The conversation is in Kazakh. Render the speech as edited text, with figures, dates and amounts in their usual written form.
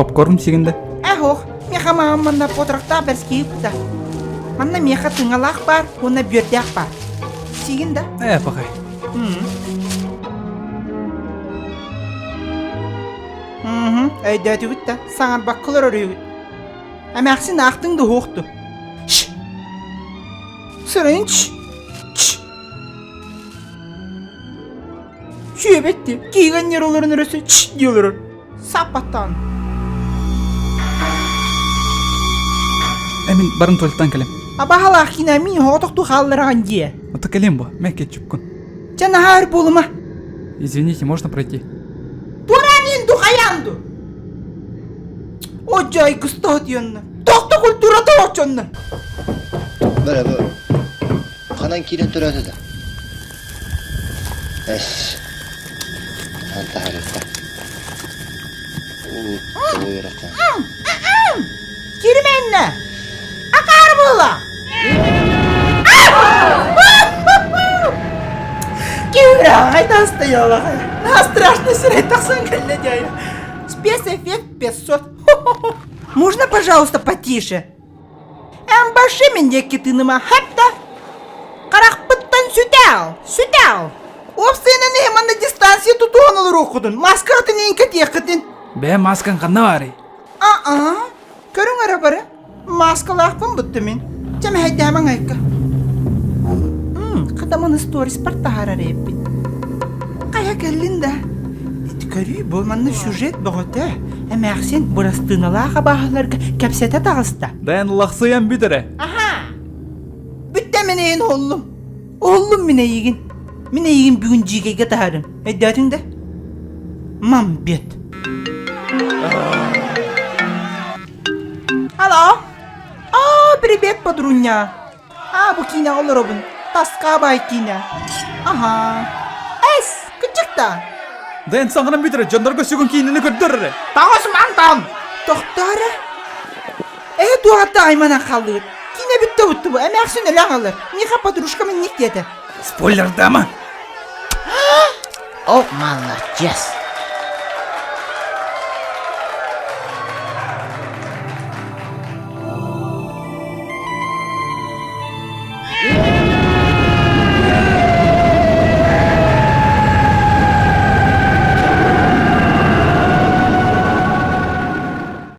попкорн сигинде. Ох, меха мамамна потракта берскипта. Манна меха тыңалақ бар, оны бөрдек бар. Сигин да? Пахай. Әйдәті күтті, саңар баққылар өрі күт. Әмәқсін ақтыңды хоқты. Сырын Шөбетті, кейгеннер оларын өрісі дейілер. Сапаттан. Эмин барын туалеттан келем. Абахалақ кина мен хоқтықты қалдырған де. Ото келем бо, мен кетчүп күн. Жана хар болыма. Извините, можно пройти? Туранин духаянду. Ojay kısta diyorlar. Dokta kultura da açanlar. Böyle bu. Kanan kirin türedi de. Es. Anta harita. Buyuracağım. Girmenle. Akar bola. Кивра, это стояла. На страшно срать, так сон глядя. Спецэффект 500. Можно, пожалуйста, потише? Баши менде китыныма хапта. Каракпыттан сүтәл. Опсыйнан hemen de дистанция tutуан olur okudun. Maskatın enke tekidin. Бе маскан қанна бары? Көрің ара бары. Маскалақпын бұтты мен. Жаме хайда аман айка. Қадаман сторис партахара реппин. Қая келлин да. Көрүй болманны сюжет бұғыты. Әмәқсен бұрастыналаға бағаларға кәпсеті тағыста. Дайын лақсыян бүдірі. Бүтті менейін олым. Олым менейігін. Менейігін бүгін жигеге тағарым. Әйдәтің да? Мам бет. Алло. Привет, подруня. Bu kina olur obun. Taska bay kina. Es, küçükta. Дайын саңғынан бүдірі, жандарға сүгін кейініні көрдірі. Тағыз мантам. Тоқтары. Дуатта аймана қалдыр. Kine bitti bu. Əməksin elə alır. Niyə подружкамın ник dedi? Спойлер дама. Oh, молодец.